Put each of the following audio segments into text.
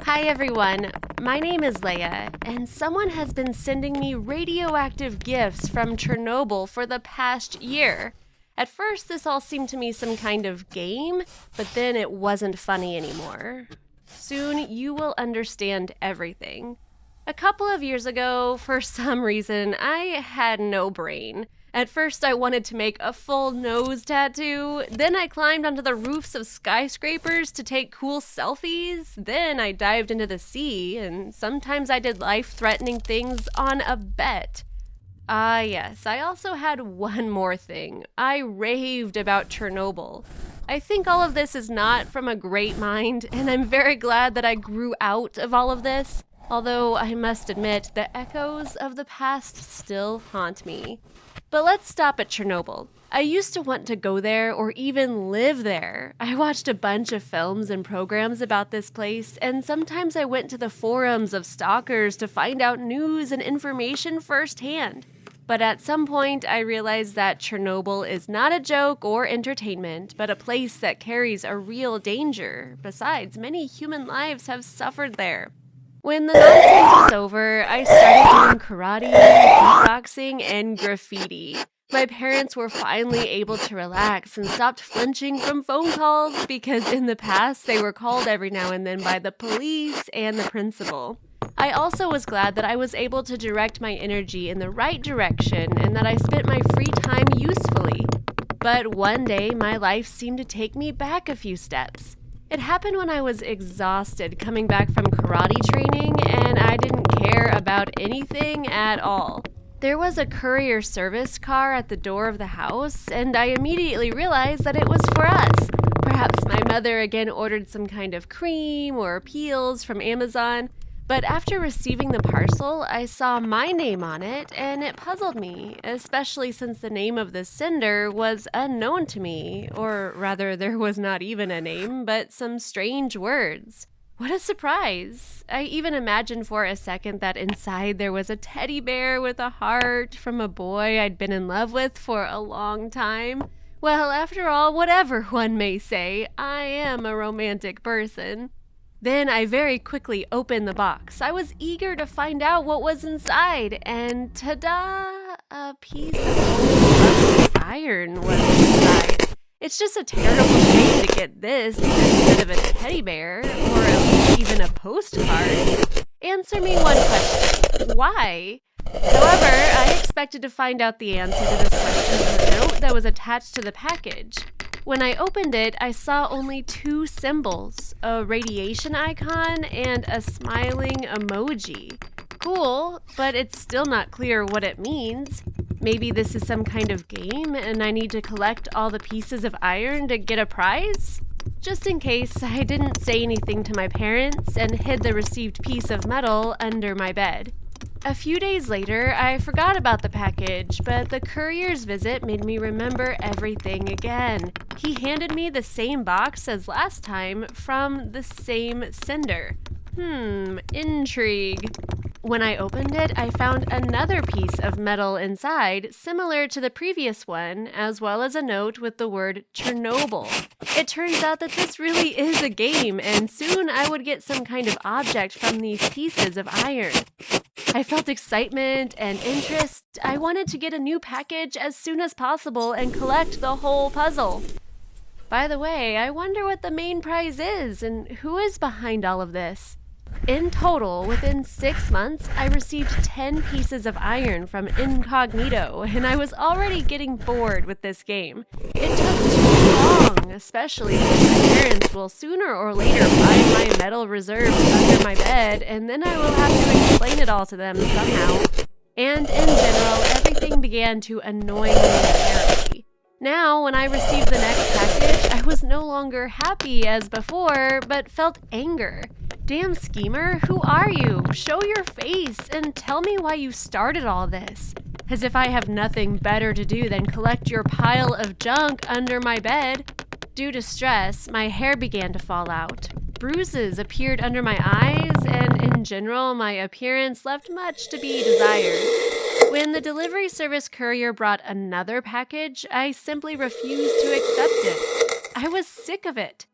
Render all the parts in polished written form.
Hi everyone, my name is Leia, and someone has been sending me radioactive gifts from Chernobyl for the past year. At first, this all seemed to me some kind of game, but then it wasn't funny anymore. Soon, you will understand everything. A couple of years ago, for some reason, I had no brain. At first, I wanted to make a full nose tattoo. Then I climbed onto the roofs of skyscrapers to take cool selfies. Then I dived into the sea, and sometimes I did life-threatening things on a bet. Yes, I also had one more thing. I raved about Chernobyl. I think all of this is not from a great mind, and I'm very glad that I grew out of all of this. Although I must admit, the echoes of the past still haunt me. But let's stop at Chernobyl. I used to want to go there or even live there. I watched a bunch of films and programs about this place, and sometimes I went to the forums of stalkers to find out news and information firsthand. But at some point, I realized that Chernobyl is not a joke or entertainment, but a place that carries a real danger. Besides, many human lives have suffered there. When the nonsense was over, I started doing karate, kickboxing, and graffiti. My parents were finally able to relax and stopped flinching from phone calls because in the past they were called every now and then by the police and the principal. I also was glad that I was able to direct my energy in the right direction and that I spent my free time usefully. But one day, my life seemed to take me back a few steps. It happened when I was exhausted coming back from karate training, and I didn't care about anything at all. There was a courier service car at the door of the house, and I immediately realized that it was for us. Perhaps my mother again ordered some kind of cream or peels from Amazon. But after receiving the parcel, I saw my name on it, and it puzzled me, especially since the name of the sender was unknown to me, or rather, there was not even a name, but some strange words. What a surprise! I even imagined for a second that inside there was a teddy bear with a heart from a boy I'd been in love with for a long time. Well, after all, whatever one may say, I am a romantic person. Then I very quickly opened the box. I was eager to find out what was inside, and ta-da! A piece of old iron was inside. It's just a terrible shame to get this instead of a teddy bear, or at least even a postcard. Answer me one question. Why? However, I expected to find out the answer to this question in the note that was attached to the package. When I opened it, I saw only two symbols, a radiation icon and a smiling emoji. Cool, but it's still not clear what it means. Maybe this is some kind of game and I need to collect all the pieces of iron to get a prize? Just in case, I didn't say anything to my parents and hid the received piece of metal under my bed. A few days later, I forgot about the package, but the courier's visit made me remember everything again. He handed me the same box as last time from the same sender. Intrigue. When I opened it, I found another piece of metal inside, similar to the previous one, as well as a note with the word Chernobyl. It turns out that this really is a game, and soon I would get some kind of object from these pieces of iron. I felt excitement and interest. I wanted to get a new package as soon as possible and collect the whole puzzle. By the way, I wonder what the main prize is and who is behind all of this. In total, within 6 months, I received 10 pieces of iron from Incognito, and I was already getting bored with this game. It took too long, especially since my parents will sooner or later find my metal reserves under my bed, and then I will have to explain it all to them somehow. And in general, everything began to annoy me terribly. Now, when I received the next package, I was no longer happy as before, but felt anger. Damn schemer, who are you? Show your face and tell me why you started all this. As if I have nothing better to do than collect your pile of junk under my bed. Due to stress, my hair began to fall out. Bruises appeared under my eyes, and in general, my appearance left much to be desired. When the delivery service courier brought another package, I simply refused to accept it. I was sick of it.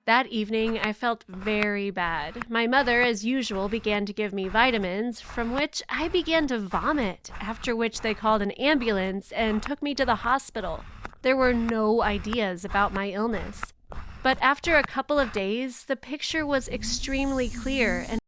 That evening, I felt very bad. My mother, as usual, began to give me vitamins, from which I began to vomit, after which they called an ambulance and took me to the hospital. There were no ideas about my illness. But after a couple of days, the picture was extremely clear and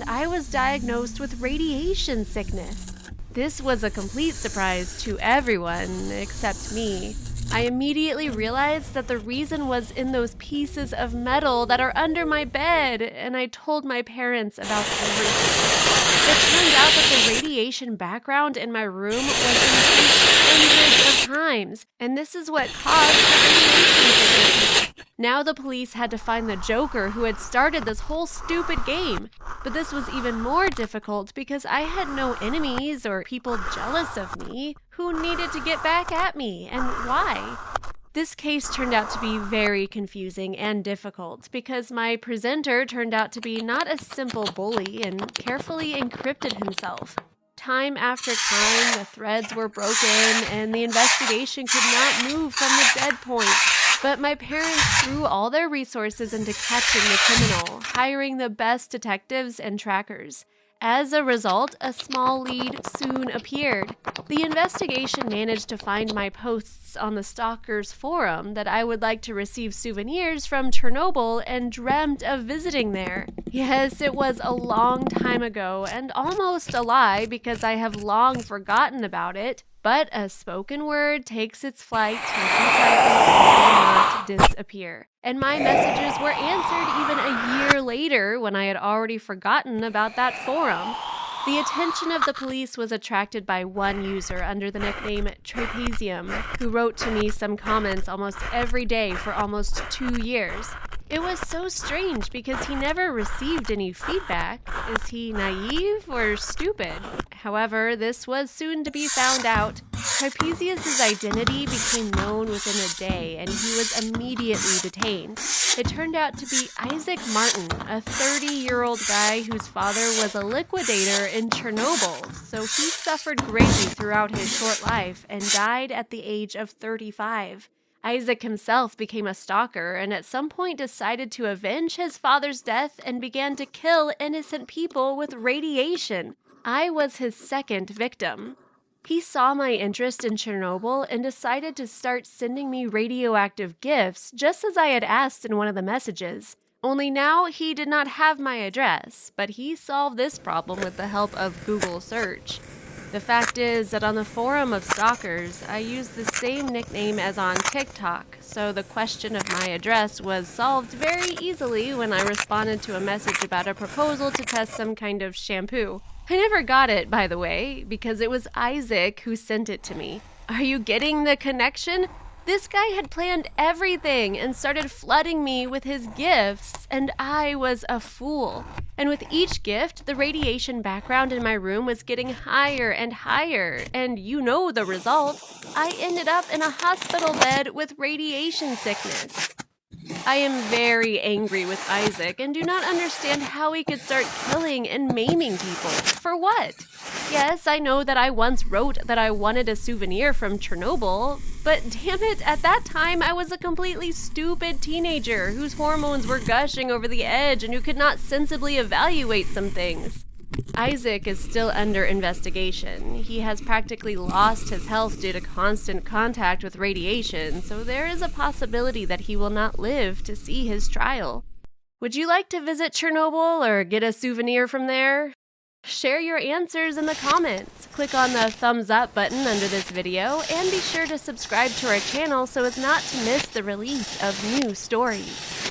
I was diagnosed with radiation sickness. This was a complete surprise to everyone except me. I immediately realized that the reason was in those pieces of metal that are under my bed, and I told my parents about everything. It turned out that the radiation background in my room was increased hundreds of times, and this is what caused the radiation sickness. Now the police had to find the Joker who had started this whole stupid game. But this was even more difficult because I had no enemies or people jealous of me who needed to get back at me, and why? This case turned out to be very confusing and difficult because my presenter turned out to be not a simple bully and carefully encrypted himself. time after time, the threads were broken and the investigation could not move from the dead point. But my parents threw all their resources into catching the criminal, hiring the best detectives and trackers. As a result, a small lead soon appeared. The investigation managed to find my posts on the Stalkers forum that I would like to receive souvenirs from Chernobyl and dreamt of visiting there. Yes, it was a long time ago and almost a lie because I have long forgotten about it. But a spoken word takes its flight, and will not disappear. And my messages were answered even a year later when I had already forgotten about that forum. The attention of the police was attracted by one user under the nickname Trapezium, who wrote to me some comments almost every day for almost 2 years. It was so strange because he never received any feedback. Is he naive or stupid? However, this was soon to be found out. Trapezius' identity became known within a day, and he was immediately detained. It turned out to be Isaac Martin, a 30-year-old guy whose father was a liquidator in Chernobyl, so he suffered greatly throughout his short life and died at the age of 35. Isaac himself became a stalker and at some point decided to avenge his father's death and began to kill innocent people with radiation. I was his second victim. He saw my interest in Chernobyl and decided to start sending me radioactive gifts, just as I had asked in one of the messages. Only now he did not have my address, but he solved this problem with the help of Google search. The fact is that on the forum of stalkers, I used the same nickname as on TikTok, so the question of my address was solved very easily when I responded to a message about a proposal to test some kind of shampoo. I never got it, by the way, because it was Isaac who sent it to me. Are you getting the connection? This guy had planned everything and started flooding me with his gifts, and I was a fool. And with each gift, the radiation background in my room was getting higher and higher, and you know the result. I ended up in a hospital bed with radiation sickness. I am very angry with Isaac and do not understand how he could start killing and maiming people. For what? Yes, I know that I once wrote that I wanted a souvenir from Chernobyl, but damn it, at that time I was a completely stupid teenager whose hormones were gushing over the edge and who could not sensibly evaluate some things. Isaac is still under investigation. He has practically lost his health due to constant contact with radiation, so there is a possibility that he will not live to see his trial. Would you like to visit Chernobyl or get a souvenir from there? Share your answers in the comments. Click on the thumbs up button under this video and be sure to subscribe to our channel so as not to miss the release of new stories.